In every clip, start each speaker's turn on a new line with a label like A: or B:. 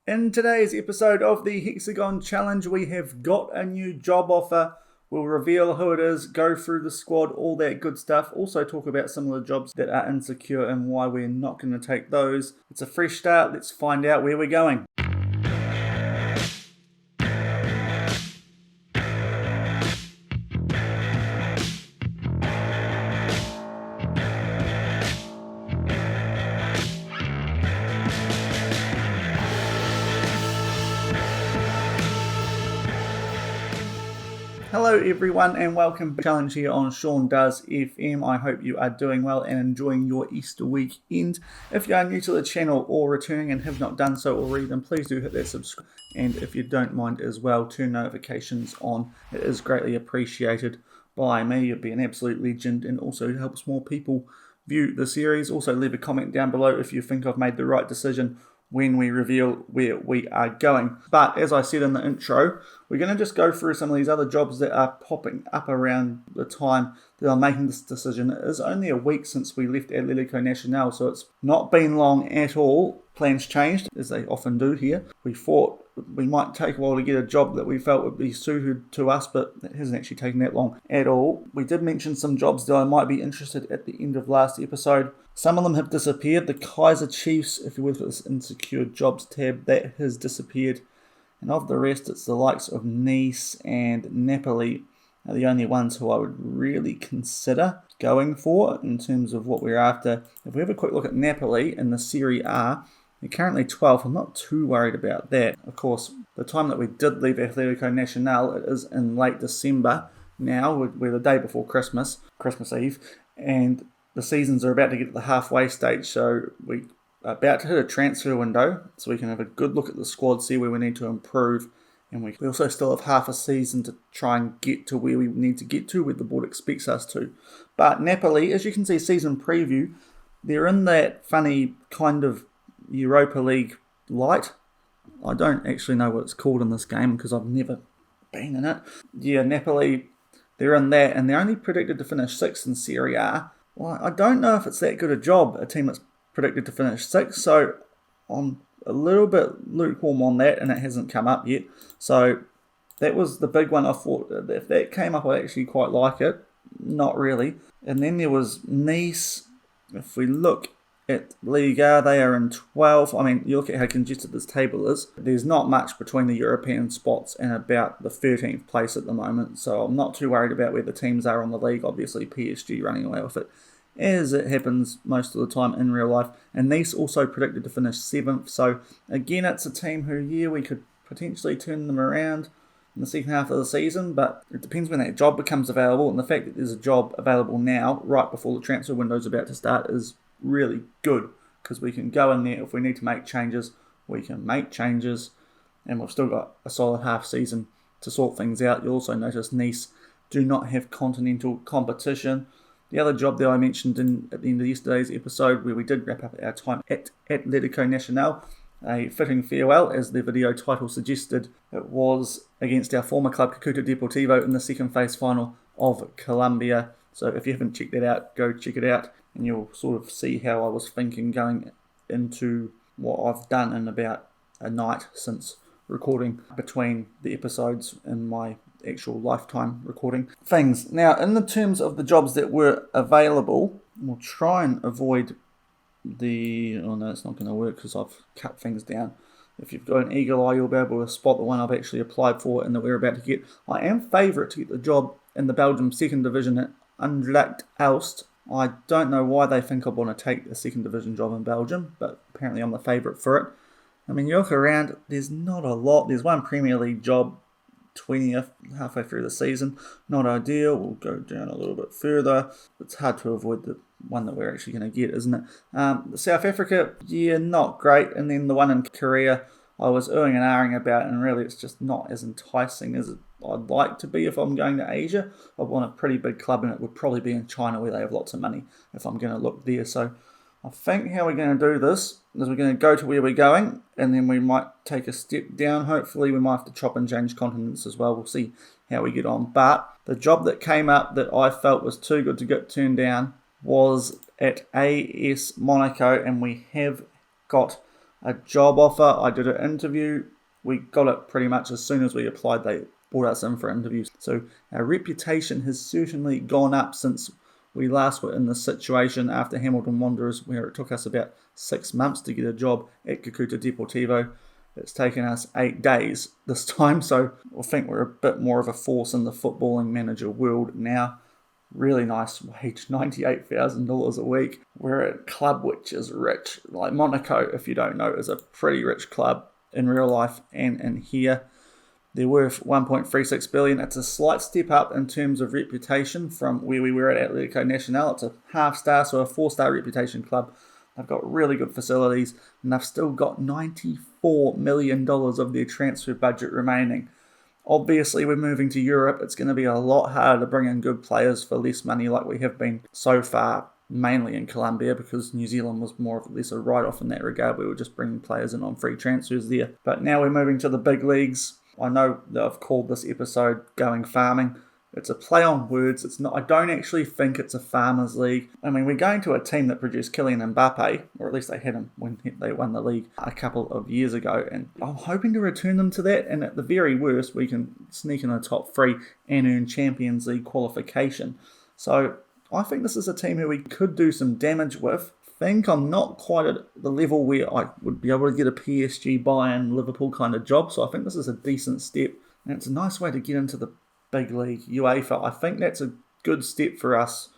A: In today's episode of the Hexagon Challenge, we have got a new job offer. We'll reveal who it is, go through the squad, all that good stuff. Also talk about some of the jobs that are insecure and why we're not going to take those. It's a fresh start. Let's find out where we're going. Hello everyone and welcome to the challenge here on Shaun Does FM. I hope you are doing well and enjoying your Easter weekend. If you are new to the channel or returning and have not done so already, then please do hit that subscribe. And if you don't mind as well, turn notifications on. It is greatly appreciated by me. You'd be an absolute legend and also helps more people view the series. Also leave a comment down below if you think I've made the right decision when we reveal where we are going. But as I said in the intro, we're going to just go through some of these other jobs that are popping up around the time that I'm making this decision. It is only a week since we left Atlético Nacional, so it's not been long at all. Plans changed, as they often do here. We thought we might take a while to get a job that we felt would be suited to us, but it hasn't actually taken that long at all. We did mention some jobs that I might be interested at the end of last episode. Some of them have disappeared. The Kaiser Chiefs, if you look at this insecure jobs tab, that has disappeared. And of the rest, it's the likes of Nice and Napoli are the only ones who I would really consider going for in terms of what we're after. If we have a quick look at Napoli in the Serie A, they're currently 12th. I'm not too worried about that. Of course, the time that we did leave Atlético Nacional, it is in late December now. We're the day before Christmas Eve, and the seasons are about to get to the halfway stage, so we are about to hit a transfer window, so we can have a good look at the squad, see where we need to improve, and we also still have half a season to try and get to where we need to get to, where the board expects us to. But Napoli, as you can see, season preview, they're in that funny kind of Europa League light. I don't actually know what it's called in this game because I've never been in it. Yeah, Napoli, they're in that, and they're only predicted to finish 6th in Serie A. Well, I don't know if it's that good a job, a team that's predicted to finish 6th, so I'm a little bit lukewarm on that, and it hasn't come up yet. So that was the big one. I thought if that came up, I'd actually quite like it. Not really. And then there was Nice. If we look at Liga, they are in 12th. I mean, you look at how congested this table is. There's not much between the European spots and about the 13th place at the moment, so I'm not too worried about where the teams are on the league. Obviously, PSG running away with it, as it happens most of the time in real life. And Nice also predicted to finish 7th, so again, it's a team who, yeah, we could potentially turn them around in the second half of the season, but it depends when that job becomes available, and the fact that there's a job available now, right before the transfer window is about to start, is really good, because we can go in there. If we need to make changes, we can make changes, and we've still got a solid half season to sort things out. You'll also notice Nice do not have continental competition. The other job that I mentioned at the end of yesterday's episode, where we did wrap up our time at Atlético Nacional, a fitting farewell, as the video title suggested. It was against our former club, Cúcuta Deportivo, in the second phase final of Colombia. So if you haven't checked that out, go check it out, and you'll sort of see how I was thinking going into what I've done in about a night since recording between the episodes in my actual lifetime recording things. Now, in the terms of the jobs that were available, we'll try and avoid oh no, it's not going to work because I've cut things down. If you've got an eagle eye, you'll be able to spot the one I've actually applied for and that we're about to get. I am favourite to get the job in the Belgium second division at Anderlecht Aalst. I don't know why they think I want to take a second division job in Belgium, but apparently I'm the favourite for it. I mean, you look around, there's not a lot. There's one Premier League job, 20th, halfway through the season. Not ideal. We'll go down a little bit further. It's hard to avoid the one that we're actually going to get, isn't it? South Africa, yeah, not great. And then the one in Korea, I was oohing and ahhing about, and really it's just not as enticing as I'd like to be if I'm going to Asia. I want a pretty big club, and it would probably be in China where they have lots of money if I'm going to look there. So I think how we're going to do this is we're going to go to where we're going, and then we might take a step down. Hopefully we might have to chop and change continents as well. We'll see how we get on. But the job that came up that I felt was too good to get turned down was at AS Monaco, and we have got a job offer. I did an interview. We got it pretty much as soon as we applied. They brought us in for interviews. So our reputation has certainly gone up since we last were in this situation after Hamilton Wanderers, where it took us about 6 months to get a job at Kakuta Deportivo. It's taken us 8 days this time, so I think we're a bit more of a force in the footballing manager world now. Really nice wage, $98,000 a week. We're a club which is rich. Like Monaco, if you don't know, is a pretty rich club in real life and in here. They're worth $1.36 billion. It's a slight step up in terms of reputation from where we were at Atletico Nacional. It's a half-star, so a 4-star reputation club. They've got really good facilities, and they've still got $94 million of their transfer budget remaining. Obviously, we're moving to Europe. It's going to be a lot harder to bring in good players for less money like we have been so far, mainly in Colombia, because New Zealand was more or less a write-off in that regard. We were just bringing players in on free transfers there. But now we're moving to the big leagues. I know that I've called this episode Going Farming. It's a play on words. It's not. I don't actually think it's a farmers league. I mean, we're going to a team that produced Kylian Mbappe, or at least they had him when they won the league a couple of years ago, and I'm hoping to return them to that, and at the very worst, we can sneak in the top 3 and earn Champions League qualification. So I think this is a team who we could do some damage with. I think I'm not quite at the level where I would be able to get a PSG, Bayern, Liverpool kind of job, so I think this is a decent step, and it's a nice way to get into the big league, UEFA. I think that's a good step for us,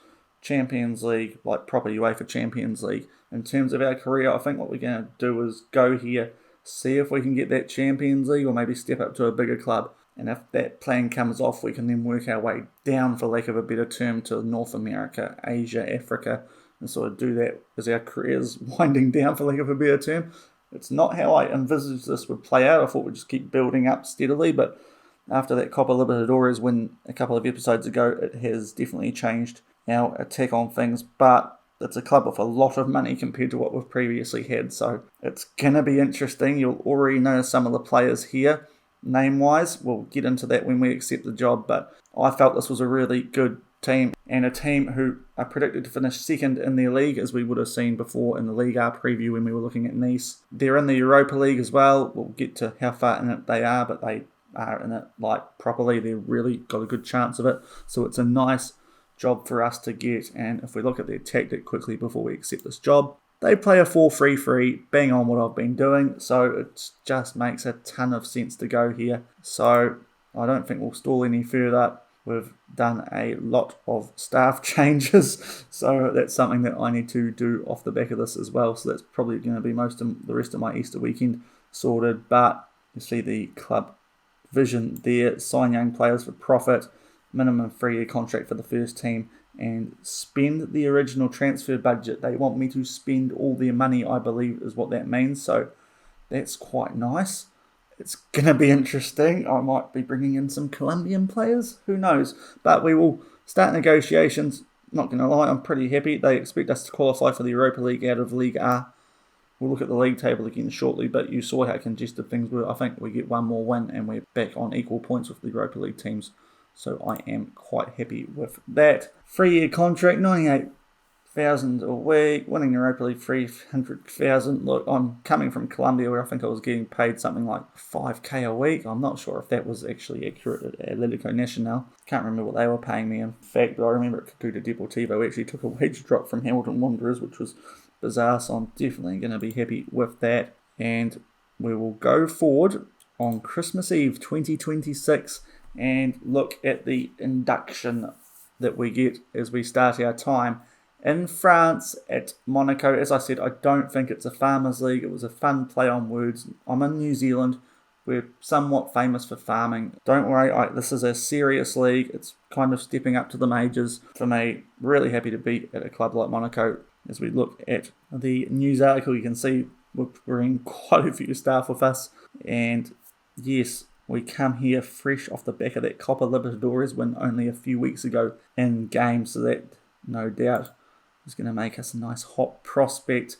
A: Champions League, like proper UEFA Champions League. In terms of our career, I think what we're going to do is go here, see if we can get that Champions League or maybe step up to a bigger club. And if that plan comes off, we can then work our way down, for lack of a better term, to North America, Asia, Africa, and sort of do that as our career's winding down, for lack of a better term. It's not how I envisaged this would play out. I thought we'd just keep building up steadily, but after that Copa Libertadores win a couple of episodes ago, it has definitely changed our attack on things, but it's a club with a lot of money compared to what we've previously had, so it's going to be interesting. You'll already know some of the players here, name-wise. We'll get into that when we accept the job, but I felt this was a really good team, and a team who are predicted to finish second in their league, as we would have seen before in the Liga preview when we were looking at Nice. They're in the Europa League as well. We'll get to how far in it they are, but they are in it like properly. They've really got a good chance of it, so it's a nice job for us to get. And if we look at their tactic quickly before we accept this job, they play a 4-3-3, bang on what I've been doing, so it just makes a ton of sense to go here. So I don't think we'll stall any further. We've done a lot of staff changes, so that's something that I need to do off the back of this as well. So that's probably going to be most of the rest of my Easter weekend sorted. But you see the club vision there: sign young players for profit, minimum 3-year contract for the first team, and spend the original transfer budget. They want me to spend all their money, I believe is what that means, so that's quite nice. It's going to be interesting. I might be bringing in some Colombian players, who knows, but we will start negotiations. Not going to lie, I'm pretty happy. They expect us to qualify for the Europa League out of League A. We'll look at the league table again shortly, but you saw how congested things were. I think we get one more win and we're back on equal points with the Europa League teams. So I am quite happy with that. 3-year contract, 98,000 a week. Winning the Europa League, 300,000. Look, I'm coming from Colombia, where I think I was getting paid something like 5k a week. I'm not sure if that was actually accurate at Atletico Nacional. Can't remember what they were paying me. In fact, I remember at Kakuta Deportivo, we actually took a wage drop from Hamilton Wanderers, which was bizarre, so I'm definitely going to be happy with that. And we will go forward on Christmas Eve 2026 and look at the induction that we get as we start our time in France at Monaco. As I said, I don't think it's a farmers league. It was a fun play on words. I'm in New Zealand. We're somewhat famous for farming. Don't worry, this is a serious league. It's kind of stepping up to the majors. For me, really happy to be at a club like Monaco. As we look at the news article, you can see we're bringing quite a few staff with us. And yes, we come here fresh off the back of that Copa Libertadores win only a few weeks ago in game. So that, no doubt, is going to make us a nice hot prospect.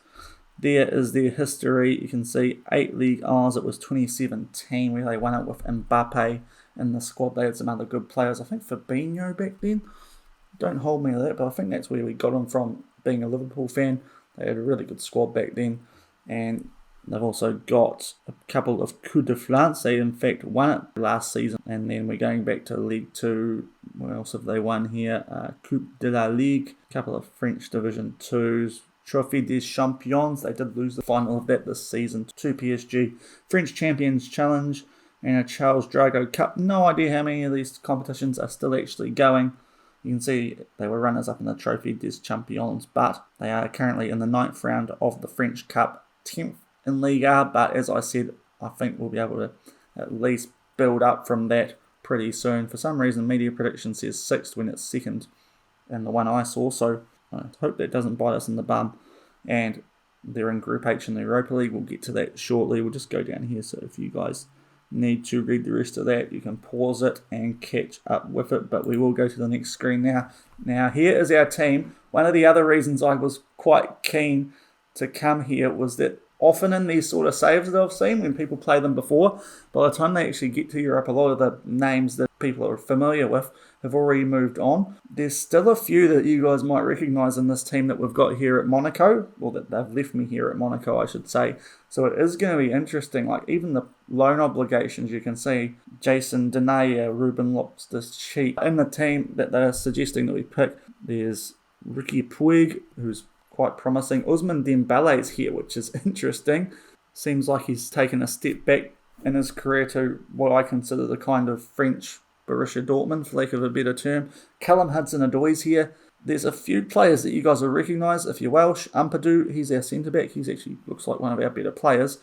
A: There is their history. You can see 8 League R's. It was 2017 where they won it with Mbappe in the squad. They had some other good players. I think Fabinho back then. Don't hold me to that, but I think that's where we got him from, being a Liverpool fan. They had a really good squad back then. And They've also got a couple of Coupe de France. They in fact won it last season. And then we're going back to League 2. What else have they won here? Coupe de la Ligue, a couple of French Division 2s. Trophée des Champions. They did lose the final of that this season to PSG. French Champions Challenge and a Charles Drago Cup. No idea how many of these competitions are still actually going. You can see they were runners-up in the Trophée des Champions, but they are currently in the 9th round of the French Cup, 10th in Liga, but as I said, I think we'll be able to at least build up from that pretty soon. For some reason, media prediction says 6th when it's 2nd in the one I saw, so I hope that doesn't bite us in the bum. And they're in Group H in the Europa League. We'll get to that shortly. We'll just go down here, so if you guys need to read the rest of that, you can pause it and catch up with it, but we will go to the next screen now. Now, here is our team. One of the other reasons I was quite keen to come here was that often in these sort of saves that I've seen, when people play them before, by the time they actually get to Europe, a lot of the names that people are familiar with have already moved on. There's still a few that you guys might recognise in this team that we've got here at Monaco, or that they've left me here at Monaco, I should say. So it is going to be interesting. Like even the loan obligations, you can see Jason Denayer, Ruben Loftus-Cheek in the team that they're suggesting that we pick. There's Ricky Puig, who's quite promising. Ousmane Dembele's here, which is interesting. Seems like he's taken a step back in his career to what I consider the kind of French Borussia Dortmund, for lack of a better term. Callum Hudson-Odoi's here. There's a few players that you guys will recognise if you're Welsh. Ampadu, he's our centre-back. He's actually looks like one of our better players.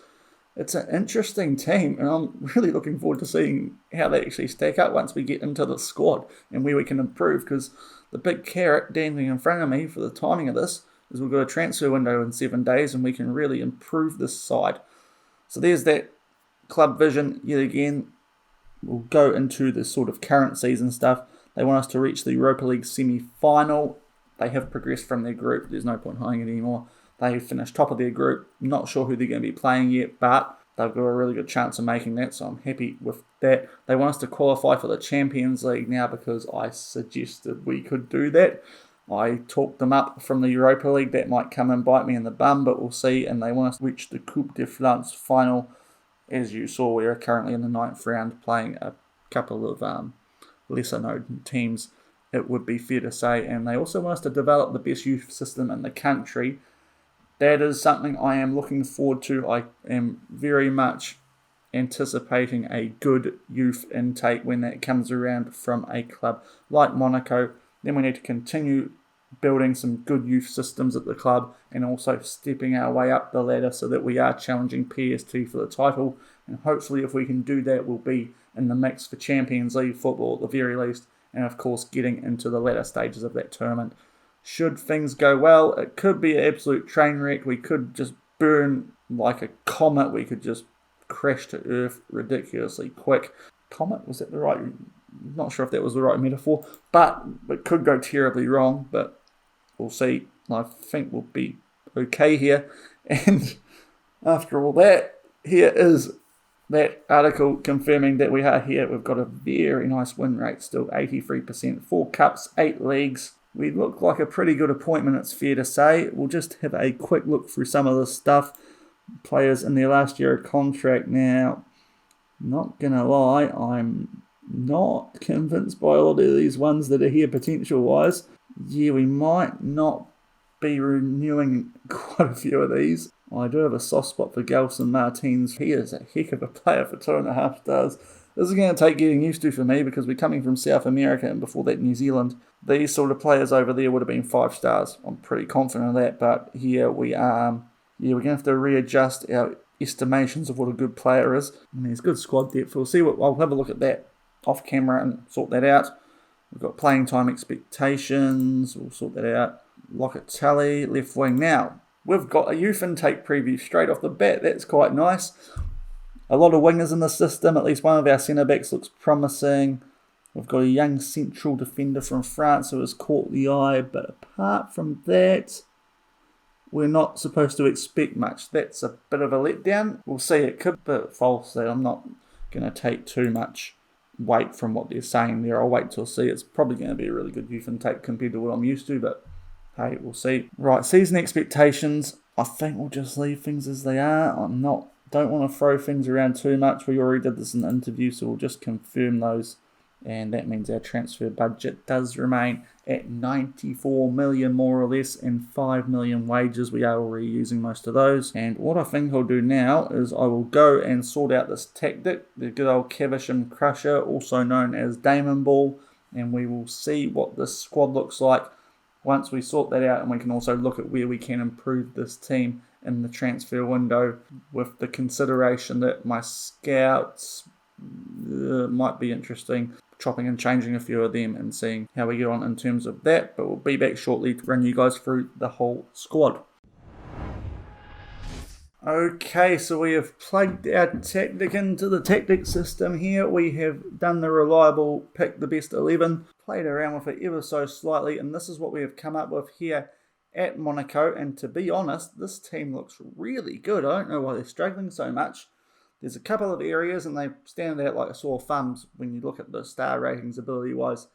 A: It's an interesting team, and I'm really looking forward to seeing how they actually stack up once we get into the squad and where we can improve, because the big carrot dangling in front of me for the timing of this is we've got a transfer window in 7 days and we can really improve this side. So there's that club vision yet again. We'll go into the sort of current season stuff. They want us to reach the Europa League semi-final. They have progressed from their group. There's no point hiding it anymore. They finished top of their group. Not sure who they're going to be playing yet, but they've got a really good chance of making that, so I'm happy with that. They want us to qualify for the Champions League now because I suggested we could do that. I talked them up from the Europa League. That might come and bite me in the bum, but we'll see. And they want us to reach the Coupe de France final. As you saw, we are currently in the 9th round playing a couple of lesser known teams, it would be fair to say. And they also want us to develop the best youth system in the country. That is something I am looking forward to. I am very much anticipating a good youth intake when that comes around from a club like Monaco. Then we need to continue building some good youth systems at the club and also stepping our way up the ladder so that we are challenging PST for the title. And hopefully if we can do that, we'll be in the mix for Champions League football at the very least. And of course, getting into the latter stages of that tournament. Should things go well, it could be an absolute train wreck. We could just burn like a comet. We could just crash to Earth ridiculously quick. Comet, was that the right... Not sure if that was the right metaphor, but it could go terribly wrong, but we'll see. I think we'll be okay here. And after all that, here is that article confirming that we are here. We've got a very nice win rate still, 83%, 4 cups, 8 leagues. We look like a pretty good appointment, it's fair to say. We'll just have a quick look through some of this stuff. Players in their last year of contract now. Not gonna lie, I'm not convinced by a lot of these ones that are here potential-wise. Yeah, we might not be renewing quite a few of these. I do have a soft spot for Gelson Martins. He is a heck of a player for 2.5 stars. This is going to take getting used to for me because we're coming from South America and before that New Zealand. These sort of players over there would have been 5 stars. I'm pretty confident of that, but here we are. Yeah, we're going to have to readjust our estimations of what a good player is. And there's good squad depth. We'll see I'll have a look at that off camera and sort that out. We've got playing time expectations. We'll sort that out. Locatelli, left wing. Now, we've got a youth intake preview straight off the bat. That's quite nice. A lot of wingers in the system. At least one of our centre-backs looks promising. We've got a young central defender from France who has caught the eye. But apart from that, we're not supposed to expect much. That's a bit of a letdown. We'll see. It could be false that I'm not going to take too much weight from what they're saying there. I'll wait till see. It's probably going to be a really good youth intake compared to what I'm used to, but hey, we'll see. Right, season expectations. I think we'll just leave things as they are. Don't want to throw things around too much. We already did this in the interview, so we'll just confirm those. And that means our transfer budget does remain at 94 million more or less, and 5 million wages. We are already using most of those. And what I think I'll do now is I will go and sort out this tactic, the good old Caversham Crusher, also known as Damon Ball, and we will see what this squad looks like once we sort that out, and we can also look at where we can improve this team in the transfer window, with the consideration that my scouts might be interesting, chopping and changing a few of them and seeing how we get on in terms of that. But we'll be back shortly to run you guys through the whole squad. Okay, so we have plugged our tactic into the tactic system here. We have done the reliable pick the best 11, played around with it ever so slightly, and this is what we have come up with here at Monaco. And to be honest, this team looks really good. I don't know why they're struggling so much. There's a couple of areas and they stand out like a sore thumbs when you look at the star ratings ability-wise,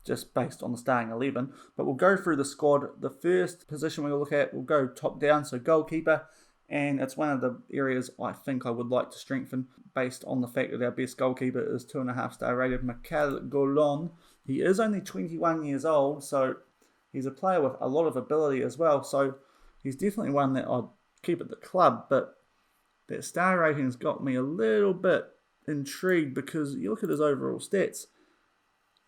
A: just based on the starting 11. But we'll go through the squad. The first position we'll look at, we'll go top down, so goalkeeper. And it's one of the areas I think I would like to strengthen based on the fact that our best goalkeeper is 2.5 star rated Mikel Golon. He is only 21 years old, so he's a player with a lot of ability as well. So he's definitely one that I'd keep at the club, but that star rating's got me a little bit intrigued because you look at his overall stats,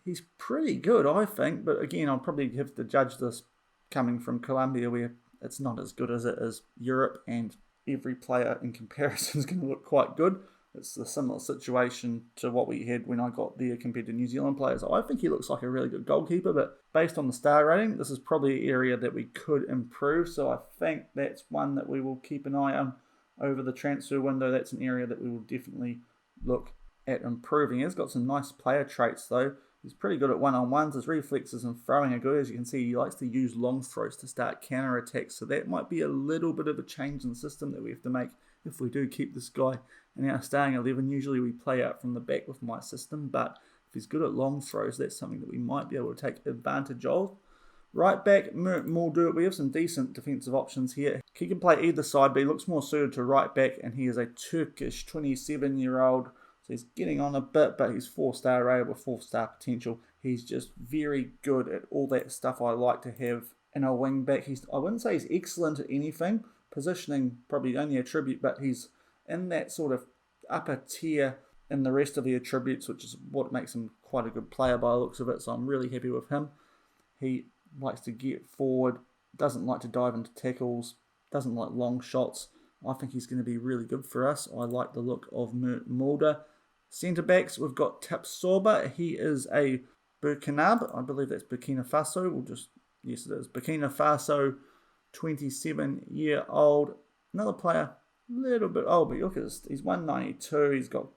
A: he's pretty good, I think. But again, I'll probably have to judge this coming from Colombia, where it's not as good as it is Europe, and every player in comparison is going to look quite good. It's a similar situation to what we had when I got there compared to New Zealand players. I think he looks like a really good goalkeeper, but based on the star rating, this is probably an area that we could improve. So I think that's one that we will keep an eye on over the transfer window. That's an area that we will definitely look at improving. He's got some nice player traits though. He's pretty good at one-on-ones. His reflexes and throwing are good. As you can see, he likes to use long throws to start counter-attacks. So that might be a little bit of a change in the system that we have to make if we do keep this guy in our starting 11. Usually we play out from the back with my system, but if he's good at long throws, that's something that we might be able to take advantage of. Right back, Mulder. We have some decent defensive options here. He can play either side, but he looks more suited to right back, and he is a Turkish 27-year-old. So he's getting on a bit, but he's 4-star rated with 4-star potential. He's just very good at all that stuff I like to have in a wing back. I wouldn't say he's excellent at anything. Positioning probably only a attribute, but he's in that sort of upper tier in the rest of the attributes, which is what makes him quite a good player by the looks of it. So I'm really happy with him. He likes to get forward, doesn't like to dive into tackles, doesn't like long shots. I think he's going to be really good for us. I like the look of Mulder. Centre backs, we've got Tapsoba. He is a Burkinab. I believe that's Burkina Faso. Yes, it is. Burkina Faso, 27-year-old. Another player, a little bit old, but look at this. He's 192. He's got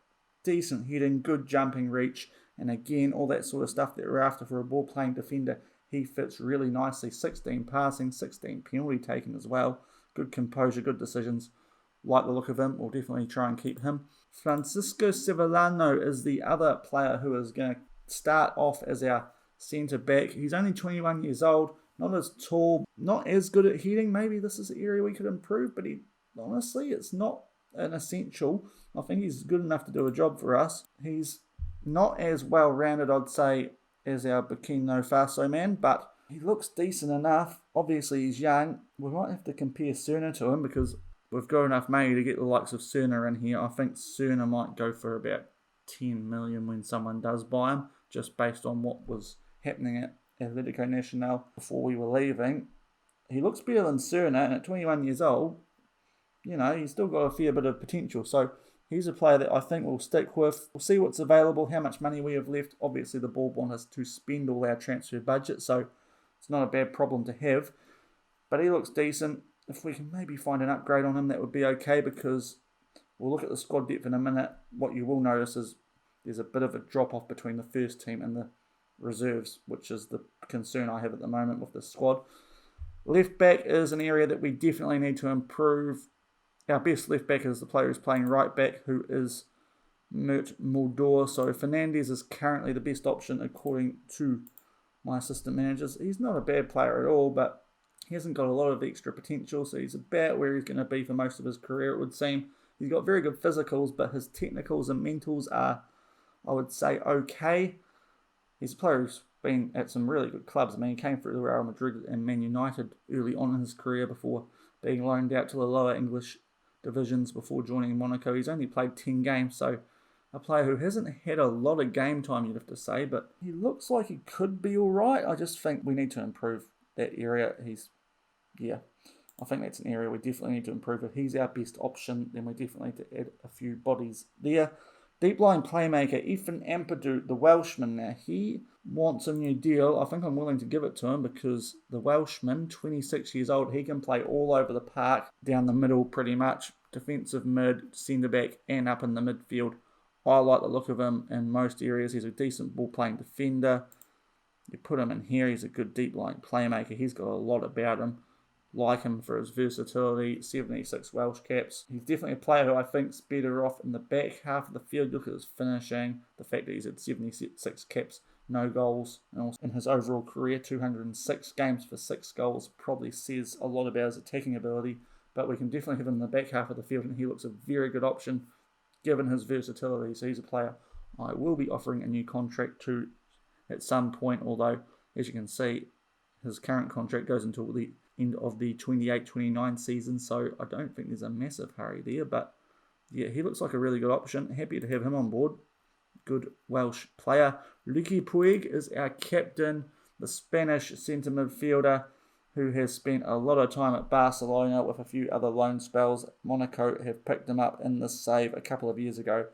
A: decent heading, good jumping reach, and again, all that sort of stuff that we're after for a ball-playing defender. He fits really nicely. 16 passing, 16 penalty taken as well. Good composure, good decisions. Like the look of him. We'll definitely try and keep him. Francisco Sevillano is the other player who is going to start off as our centre back. He's only 21 years old, not as tall, not as good at heading. Maybe this is an area we could improve, but honestly, it's not an essential. I think he's good enough to do a job for us. He's not as well-rounded, I'd say, as our Burkina Faso man, but he looks decent enough. Obviously, he's young. We might have to compare Cerna to him because we've got enough money to get the likes of Cerna in here. I think Cerna might go for about 10 million when someone does buy him, just based on what was happening at Atletico Nacional before we were leaving. He looks better than Cerna, and at 21 years old, he's still got a fair bit of potential. So he's a player that I think we'll stick with. We'll see what's available, how much money we have left. Obviously, the ball want us to spend all our transfer budget, so it's not a bad problem to have. But he looks decent. If we can maybe find an upgrade on him, that would be okay, because we'll look at the squad depth in a minute. What you will notice is there's a bit of a drop-off between the first team and the reserves, which is the concern I have at the moment with the squad. Left back is an area that we definitely need to improve. Our best left back is the player who's playing right back, who is Mert Mulder. So Fernandez is currently the best option according to my assistant managers. He's not a bad player at all, but He hasn't got a lot of extra potential, so he's about where he's going to be for most of his career, it would seem. He's got very good physicals, but his technicals and mentals are, I would say, okay. He's a player who's been at some really good clubs. I mean, he came through Real Madrid and Man United early on in his career before being loaned out to the lower English divisions before joining Monaco. He's only played 10 games, so a player who hasn't had a lot of game time, you'd have to say, but he looks like he could be all right. I just think we need to improve that area. I think that's an area we definitely need to improve. If he's our best option, then we definitely need to add a few bodies there. Deep line playmaker, Ethan Ampadu, the Welshman. Now, he wants a new deal. I think I'm willing to give it to him because the Welshman, 26 years old, he can play all over the park, down the middle pretty much, defensive mid, centre-back, and up in the midfield. I like the look of him in most areas. He's a decent ball-playing defender. You put him in here, he's a good deep line playmaker. He's got a lot about him. Like him for his versatility, 76 Welsh caps. He's definitely a player who I think's better off in the back half of the field. Look at his finishing, the fact that he's had 76 caps, no goals, and also in his overall career, 206 games for 6 goals, probably says a lot about his attacking ability, but we can definitely have him in the back half of the field, and he looks a very good option given his versatility. So he's a player I will be offering a new contract to at some point, although, as you can see, his current contract goes until the end of the 28-29 season, so I don't think there's a massive hurry there, but yeah, he looks like a really good option. Happy to have him on board. Good Welsh player. Lucky Puig is our captain, the Spanish centre midfielder who has spent a lot of time at Barcelona with a few other loan spells. Monaco have picked him up in this save a couple of years ago.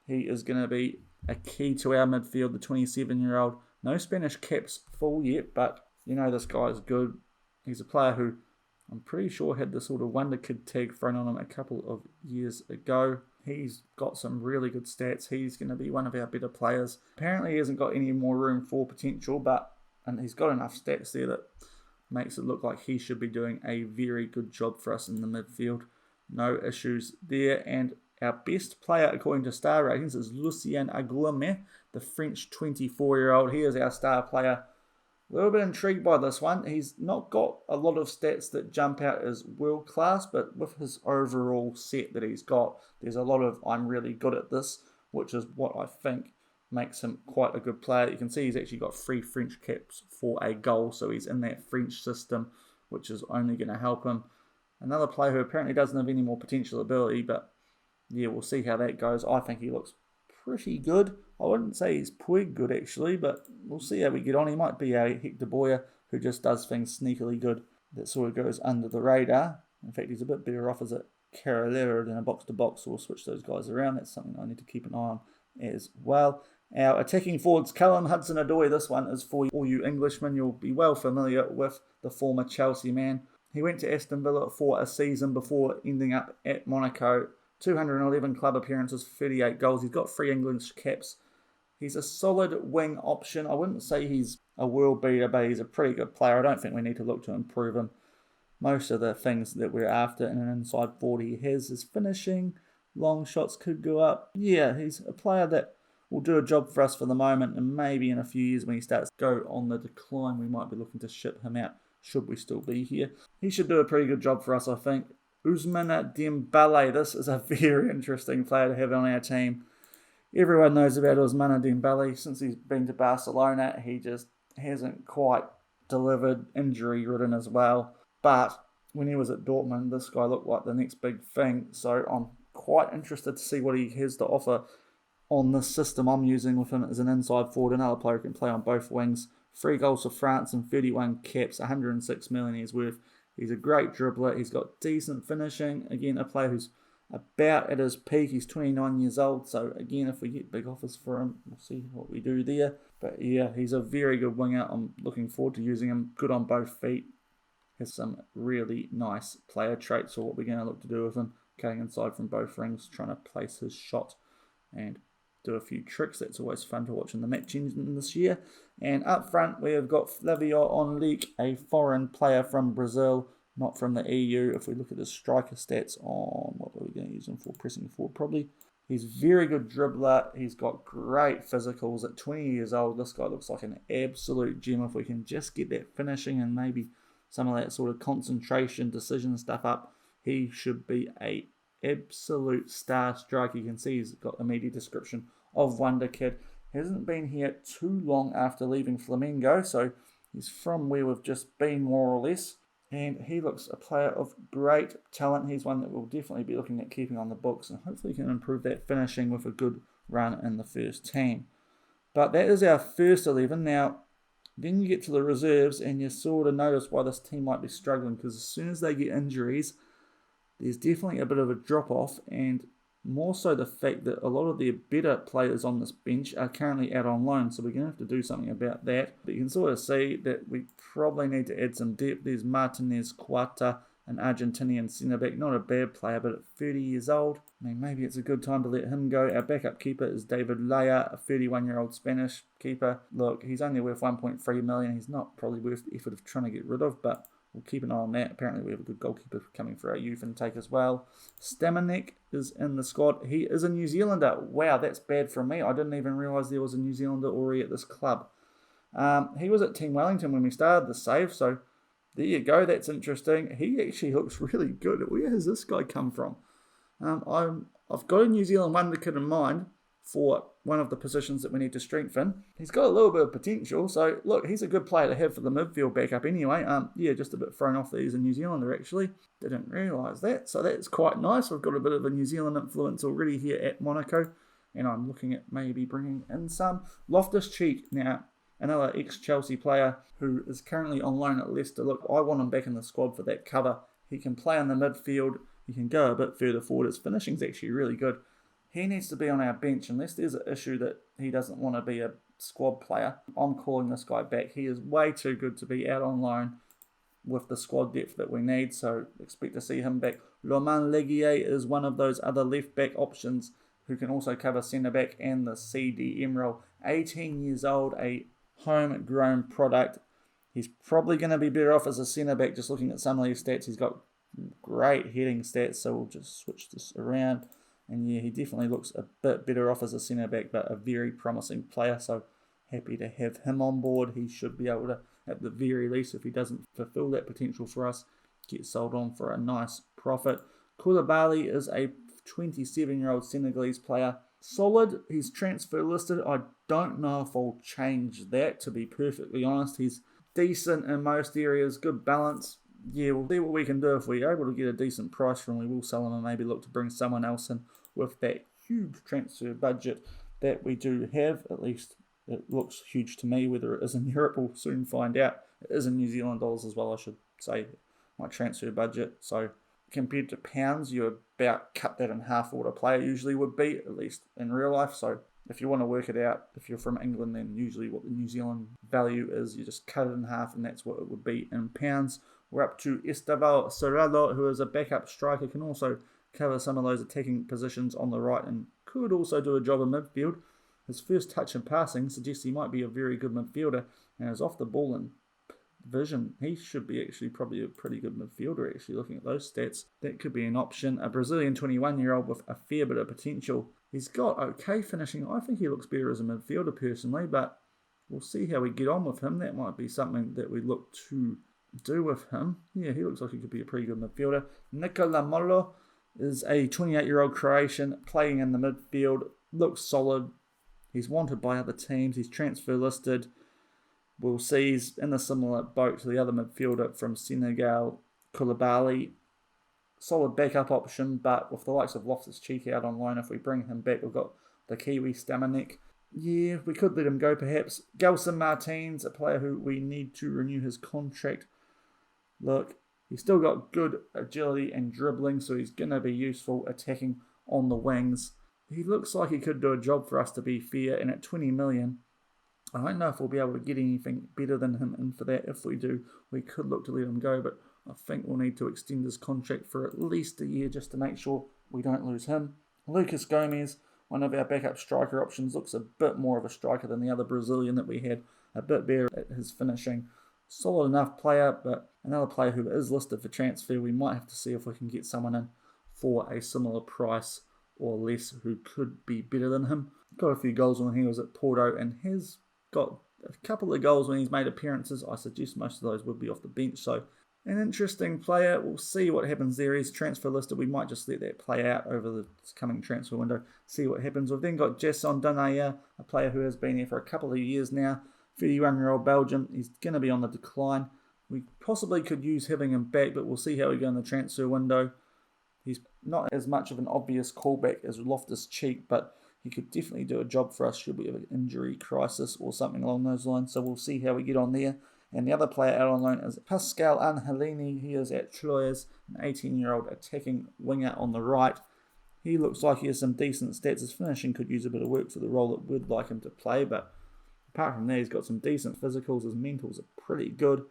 A: He is going to be a key to our midfield, the 27-year-old. No Spanish caps full yet, but you know this guy is good. He's a player who I'm pretty sure had the sort of wonder kid tag thrown on him a couple of years ago. He's got some really good stats. He's going to be one of our better players. Apparently he hasn't got any more room for potential, and he's got enough stats there that makes it look like he should be doing a very good job for us in the midfield. No issues there. And our best player, according to star ratings, is Lucien Aguilme, the French 24-year-old. He is our star player. A little bit intrigued by this one. He's not got a lot of stats that jump out as world class, but with his overall set that he's got, there's a lot of I'm really good at this, which is what I think makes him quite a good player. You can see he's actually got 3 French caps for a goal, so he's in that French system, which is only going to help him. Another player who apparently doesn't have any more potential ability, but yeah, we'll see how that goes. I think he looks pretty good. I wouldn't say he's Puig good actually, but we'll see how we get on. He might be a Hector Boyer who just does things sneakily good that sort of goes under the radar. In fact, he's a bit better off as a Carolero than a box-to-box, so we'll switch those guys around. That's something I need to keep an eye on as well. Our attacking forwards, Callum Hudson-Odoi. This one is for all you Englishmen. You'll be well familiar with the former Chelsea man. He went to Aston Villa for a season before ending up at Monaco. 211 club appearances, 38 goals. He's got 3 English caps. He's a solid wing option. I wouldn't say he's a world beater, but he's a pretty good player. I don't think we need to look to improve him. Most of the things that we're after in an inside forward he has is finishing. Long shots could go up. Yeah, he's a player that will do a job for us for the moment, and maybe in a few years when he starts to go on the decline, we might be looking to ship him out, should we still be here. He should do a pretty good job for us, I think. Ousmane Dembele, this is a very interesting player to have on our team. Everyone knows about Ousmane Dembele. Since he's been to Barcelona, he just hasn't quite delivered, injury-ridden as well. But when he was at Dortmund, this guy looked like the next big thing. So I'm quite interested to see what he has to offer on this system I'm using with him as an inside forward. Another player who can play on both wings. 3 goals for France and 31 caps, 106 million he's worth. He's a great dribbler. He's got decent finishing. Again, a player who's about at his peak. He's 29 years old. So, again, if we get big offers for him, we'll see what we do there. But, yeah, he's a very good winger. I'm looking forward to using him. Good on both feet. Has some really nice player traits for what we're going to look to do with him. Cutting inside from both rings, trying to place his shot and do a few tricks. That's always fun to watch in the match engine this year. And up front, we have got Flavio Henrique, a foreign player from Brazil, not from the EU. If we look at his striker stats on what we're going to use him for, pressing forward probably. He's a very good dribbler. He's got great physicals. At 20 years old, this guy looks like an absolute gem. If we can just get that finishing and maybe some of that sort of concentration, decision stuff up. He should be a absolute star striker. You can see he's got the media description of Wonder Kid. He hasn't been here too long after leaving Flamengo, so he's from where we've just been more or less. And he looks a player of great talent. He's one that we'll definitely be looking at keeping on the books, and hopefully can improve that finishing with a good run in the first team. But that is our first 11. Now, then you get to the reserves, and you sort of notice why this team might be struggling, because as soon as they get injuries, there's definitely a bit of a drop-off, and more so the fact that a lot of their better players on this bench are currently out on loan, so we're going to have to do something about that. But you can sort of see that we probably need to add some depth. There's Martinez Cuarta, an Argentinian centre-back, not a bad player, but at 30 years old, I mean, maybe it's a good time to let him go. Our backup keeper is David Laya, a 31-year-old Spanish keeper. Look, he's only worth 1.3 million. He's not probably worth the effort of trying to get rid of, but we'll keep an eye on that. Apparently we have a good goalkeeper coming for our youth intake as well. Stamenik is in the squad. He is a New Zealander. Wow, that's bad for me. I didn't even realise there was a New Zealander already at this club. He was at Team Wellington when we started the save, so there you go. That's interesting. He actually looks really good. Where has this guy come from? I've got a New Zealand wonder kid in mind for one of the positions that we need to strengthen. He's got a little bit of potential, so look, he's a good player to have for the midfield backup anyway. Yeah, just a bit thrown off that he's a New Zealander actually. Didn't realise that, so that's quite nice. We've got a bit of a New Zealand influence already here at Monaco, and I'm looking at maybe bringing in some. Loftus-Cheek, now another ex-Chelsea player who is currently on loan at Leicester. Look, I want him back in the squad for that cover. He can play in the midfield. He can go a bit further forward. His finishing's actually really good. He needs to be on our bench unless there's an issue that he doesn't want to be a squad player. I'm calling this guy back. He is way too good to be out on loan with the squad depth that we need, so expect to see him back. Romain Leguier is one of those other left-back options who can also cover centre-back and the CDM role. 18 years old, a homegrown product. He's probably going to be better off as a centre-back just looking at some of his stats. He's got great heading stats, so we'll just switch this around. And yeah, he definitely looks a bit better off as a centre-back, but a very promising player, so happy to have him on board. He should be able to, at the very least, if he doesn't fulfill that potential for us, get sold on for a nice profit. Koulibaly is a 27-year-old Senegalese player. Solid. He's transfer listed. I don't know if I'll change that, to be perfectly honest. He's decent in most areas, good balance. Yeah, we'll see what we can do. If we're able to get a decent price for him, we will sell him and maybe look to bring someone else in with that huge transfer budget that we do have. At least it looks huge to me. Whether it is in Europe, we'll soon find out. It is in New Zealand dollars as well, I should say, my transfer budget. So compared to pounds, you about cut that in half what a player usually would be, at least in real life. So if you want to work it out, if you're from England, then usually what the New Zealand value is, you just cut it in half, and that's what it would be in pounds. We're up to Esteval Serrano, who is a backup striker, can also cover some of those attacking positions on the right and could also do a job in midfield. His first touch and passing suggests he might be a very good midfielder, and is off the ball in vision. He should be actually probably a pretty good midfielder, actually, looking at those stats. That could be an option. A Brazilian 21-year-old with a fair bit of potential. He's got okay finishing. I think he looks better as a midfielder personally, but we'll see how we get on with him. That might be something that we look to do with him. Yeah, he looks like he could be a pretty good midfielder. Nikola Molo is a 28-year-old Croatian playing in the midfield. Looks solid. He's wanted by other teams. He's transfer listed. We'll see he's in a similar boat to the other midfielder from Senegal, Koulibaly. Solid backup option, but with the likes of Loftus-Cheek out on loan, if we bring him back, we've got the Kiwi Stamenik. Yeah, we could let him go perhaps. Gelson Martins, a player who we need to renew his contract. Look, he's still got good agility and dribbling, so he's going to be useful attacking on the wings. He looks like he could do a job for us, to be fair, and at 20 million, I don't know if we'll be able to get anything better than him in for that. If we do, we could look to let him go, but I think we'll need to extend his contract for at least a year just to make sure we don't lose him. Lucas Gomez, one of our backup striker options, looks a bit more of a striker than the other Brazilian that we had, a bit better at his finishing. Solid enough player, but another player who is listed for transfer. We might have to see if we can get someone in for a similar price or less who could be better than him. Got a few goals when he was at Porto and has got a couple of goals when he's made appearances. I suggest most of those would be off the bench, so An interesting player. We'll see what happens there. He's transfer listed. We might just let that play out over the coming transfer window, see what happens. We've then got Jason Dunaya, a player who has been here for a couple of years now, 31-year-old Belgian. He's going to be on the decline. We possibly could use having him back, but we'll see how we go in the transfer window. He's not as much of an obvious callback as Loftus-Cheek, but he could definitely do a job for us should we have an injury crisis or something along those lines. So we'll see how we get on there. And the other player out on loan is Pascal Angelini. He is at Troyes, an 18-year-old attacking winger on the right. He looks like he has some decent stats. His finishing could use a bit of work for the role that we'd like him to play, but apart from that, he's got some decent physicals. His mentals are pretty good.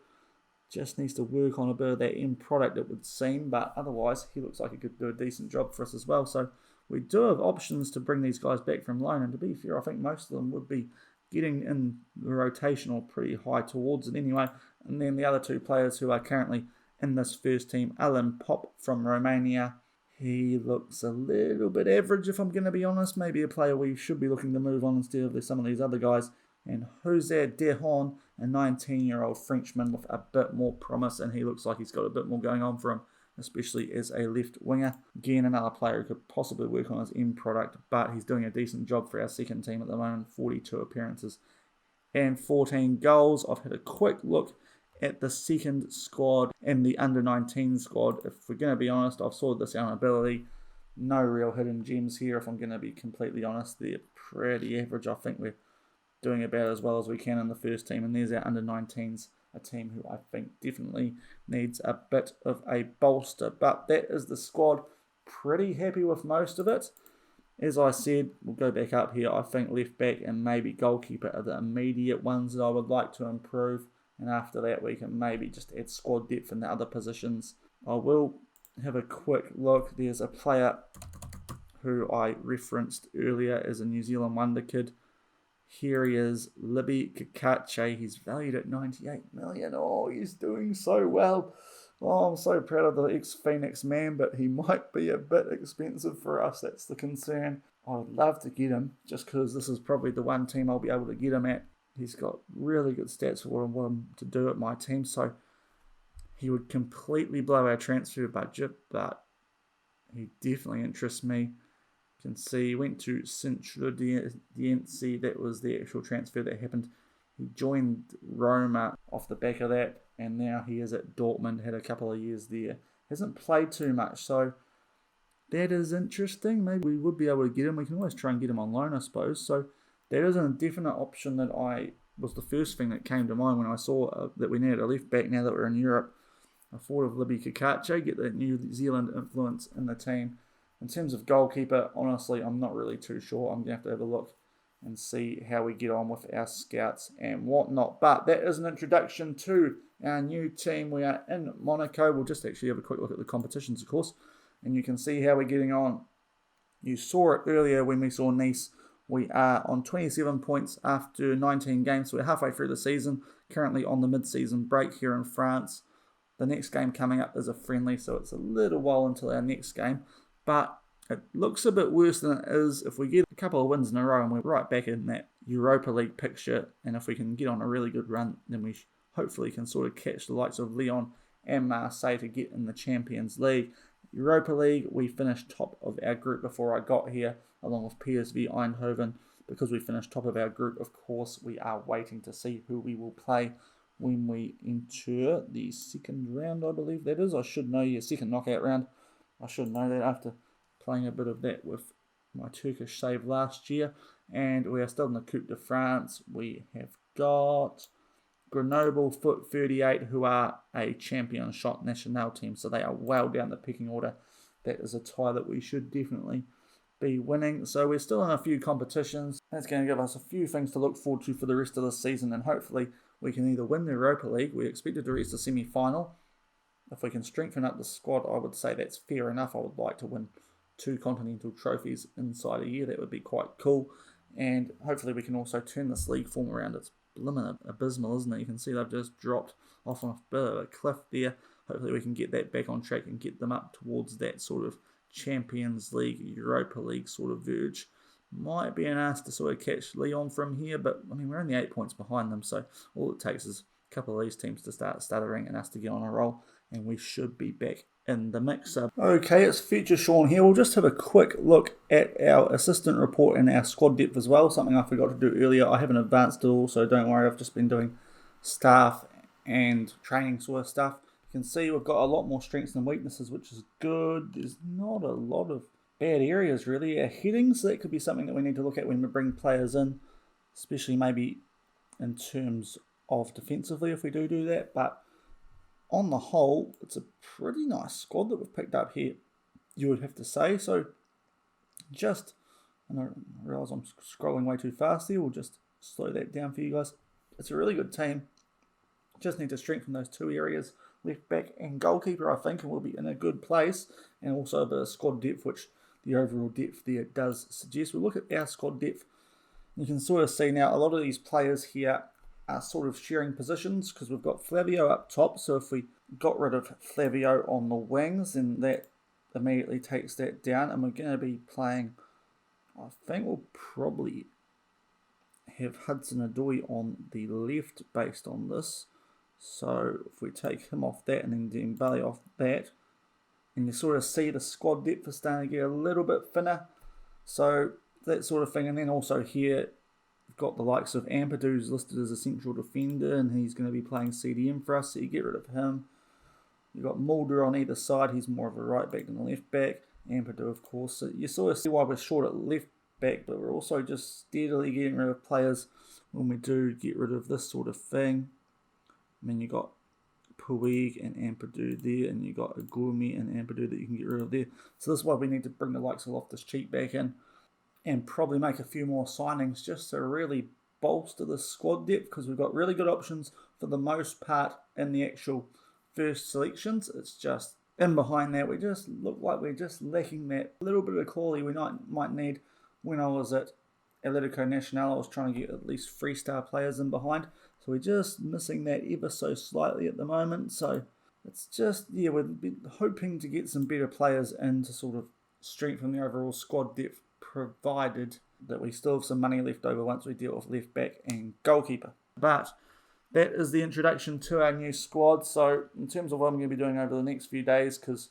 A: Just needs to work on a bit of that end product, it would seem, but otherwise, he looks like he could do a decent job for us as well. So we do have options to bring these guys back from loan, and to be fair, I think most of them would be getting in the rotation or pretty high towards it anyway. And then the other two players who are currently in this first team, Alan Pop from Romania. He looks a little bit average, if I'm going to be honest. Maybe a player we should be looking to move on instead of some of these other guys. And Jose Dehon, a 19-year-old Frenchman with a bit more promise, and he looks like he's got a bit more going on for him, especially as a left winger. Again, another player who could possibly work on his end product, but he's doing a decent job for our second team at the moment. 42 appearances and 14 goals. I've had a quick look at the second squad and the under-19 squad. If we're going to be honest, I've sorted this out on ability. No real hidden gems here, if I'm going to be completely honest. They're pretty average. I think we're doing about as well as we can in the first team, and there's our under-19s, a team who I think definitely needs a bit of a bolster. But that is the squad. Pretty happy with most of it. As I said, we'll go back up here. I think left back and maybe goalkeeper are the immediate ones that I would like to improve, and after that we can maybe just add squad depth in the other positions. I will have a quick look. There's a player who I referenced earlier as a New Zealand wonder kid. Here he is, Libby Kakache. He's valued at 98 million. Oh, he's doing so well. Oh, I'm so proud of the ex-Phoenix man, but he might be a bit expensive for us. That's the concern. I'd love to get him, just because this is probably the one team I'll be able to get him at. He's got really good stats for what I want him to do at my team, so he would completely blow our transfer budget, but he definitely interests me. Can see he went to Saint-Trudency. That was the actual transfer that happened. He joined Roma off the back of that, and now he is at Dortmund. Had a couple of years there. Hasn't played too much, so that is interesting. Maybe we would be able to get him. We can always try and get him on loan, I suppose. So that is a definite option that was the first thing that came to mind when I saw that we needed a left back now that we're in Europe. I thought of Libby Kakache, get that New Zealand influence in the team. In terms of goalkeeper, honestly, I'm not really too sure. I'm going to have a look and see how we get on with our scouts and whatnot. But that is an introduction to our new team. We are in Monaco. We'll just actually have a quick look at the competitions, of course, and you can see how we're getting on. You saw it earlier when we saw Nice. We are on 27 points after 19 games, so we're halfway through the season, currently on the mid-season break here in France. The next game coming up is a friendly, so it's a little while until our next game. But it looks a bit worse than it is. If we get a couple of wins in a row and we're right back in that Europa League picture, and if we can get on a really good run, then we hopefully can sort of catch the likes of Lyon and Marseille to get in the Champions League. Europa League, we finished top of our group before I got here, along with PSV Eindhoven. Because we finished top of our group, of course, we are waiting to see who we will play when we enter the second round, I believe that is. I should know your second knockout round. I should know that after playing a bit of that with my Turkish save last year. And we are still in the Coupe de France. We have got Grenoble Foot 38, who are a champion shot national team. So they are well down the pecking order. That is a tie that we should definitely be winning. So we're still in a few competitions. That's going to give us a few things to look forward to for the rest of the season. And hopefully we can either win the Europa League. We expected to reach the semi-final. If we can strengthen up the squad, I would say that's fair enough. I would like to win 2 continental trophies inside a year. That would be quite cool. And hopefully we can also turn this league form around. It's blimmin' abysmal, isn't it? You can see they've just dropped off on a bit of a cliff there. Hopefully we can get that back on track and get them up towards that sort of Champions League, Europa League sort of verge. Might be an ask to sort of catch Lyon from here, but I mean, we're only 8 points behind them, so all it takes is a couple of these teams to start stuttering and us to get on a roll, and we should be back in the mixer. Okay, it's Future Shaun here. We'll just have a quick look at our assistant report and our squad depth as well, something I forgot to do earlier. I haven't advanced at all, so don't worry, I've just been doing staff and training sort of stuff. You can see we've got a lot more strengths and weaknesses, which is good. There's not a lot of bad areas really. Our headings, that could be something that we need to look at when we bring players in, especially maybe in terms of defensively if we do that, but on the whole, it's a pretty nice squad that we've picked up here, you would have to say. So just, I realise I'm scrolling way too fast here, we'll just slow that down for you guys. It's a really good team. Just need to strengthen those two areas, left back and goalkeeper, I think, and we'll be in a good place. And also a bit of squad depth, which the overall depth there does suggest. We'll look at our squad depth. You can sort of see now a lot of these players here are sort of sharing positions because we've got Flavio up top. So if we got rid of Flavio on the wings, then that immediately takes that down. And we're going to be playing, I think we'll probably have Hudson-Odoi on the left based on this. So if we take him off that and then Dembele off that, and you sort of see the squad depth is starting to get a little bit thinner. So that sort of thing. And then also here, we've got the likes of Ampadu listed as a central defender, and he's going to be playing CDM for us, so you get rid of him. You've got Mulder on either side, he's more of a right back than a left back. Ampadu, of course. So you sort of see why we're short at left back, but we're also just steadily getting rid of players when we do get rid of this sort of thing. I mean, you've got Puig and Ampadu there, and you've got Agumi and Ampadu that you can get rid of there. So this is why we need to bring the likes of Loftus-Cheek back in and probably make a few more signings just to really bolster the squad depth, because we've got really good options for the most part in the actual first selections. It's just in behind that we just look like we're just lacking that little bit of quality we might need. When I was at Atletico Nacional, I was trying to get at least 3-star players in behind, so we're just missing that ever so slightly at the moment. So it's just, yeah, we've been hoping to get some better players in to sort of strengthen the overall squad depth, provided that we still have some money left over once we deal with left back and goalkeeper. But that is the introduction to our new squad. So in terms of what I'm going to be doing over the next few days, because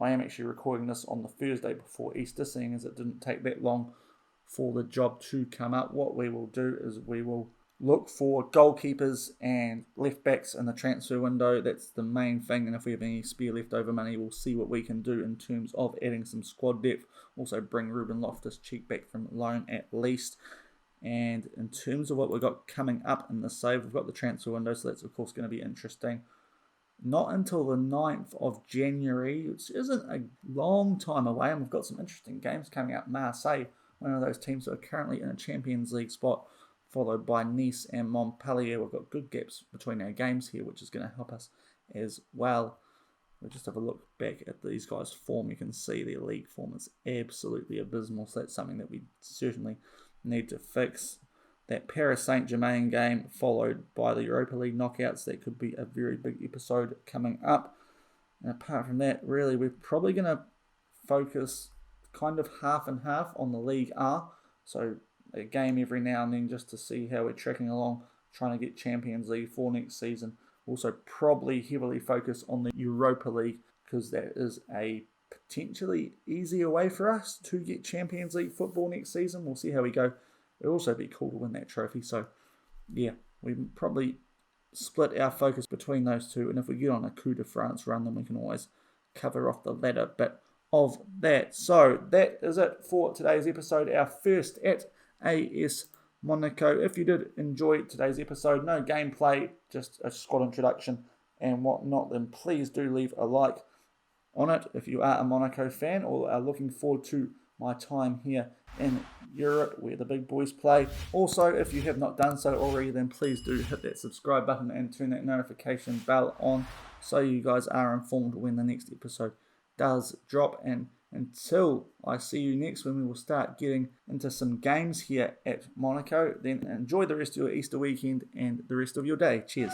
A: I am actually recording this on the Thursday before Easter, seeing as it didn't take that long for the job to come up, what we will do is we will look for goalkeepers and left backs in the transfer window. That's the main thing, and if we have any spare leftover money, we'll see what we can do in terms of adding some squad depth. Also bring Ruben Loftus-Cheek back from loan at least. And in terms of what we've got coming up in the save, we've got the transfer window, so that's of course going to be interesting. Not until the 9th of January, which isn't a long time away, and we've got some interesting games coming up. Marseille, one of those teams that are currently in a Champions League spot, followed by Nice and Montpellier. We've got good gaps between our games here, which is going to help us as well. We'll just have a look back at these guys' form. You can see their league form is absolutely abysmal, so that's something that we certainly need to fix. That Paris Saint-Germain game, followed by the Europa League knockouts, that could be a very big episode coming up. And apart from that, really, we're probably going to focus kind of half and half on the League R. So a game every now and then just to see how we're tracking along, trying to get Champions League for next season. Also probably heavily focus on the Europa League, because that is a potentially easier way for us to get Champions League football next season. We'll see how we go. It'll also be cool to win that trophy. So yeah, we probably split our focus between those two, and if we get on a coup de France run, then we can always cover off the latter bit of that. So that is it for today's episode, our first at AS Monaco. If you did enjoy today's episode, no gameplay, just a squad introduction and whatnot, then please do leave a like on it if you are a Monaco fan or are looking forward to my time here in Europe where the big boys play. Also, if you have not done so already, then please do hit that subscribe button and turn that notification bell on so you guys are informed when the next episode does drop. And until I see you next, when we will start getting into some games here at Monaco, then enjoy the rest of your Easter weekend and the rest of your day. Cheers.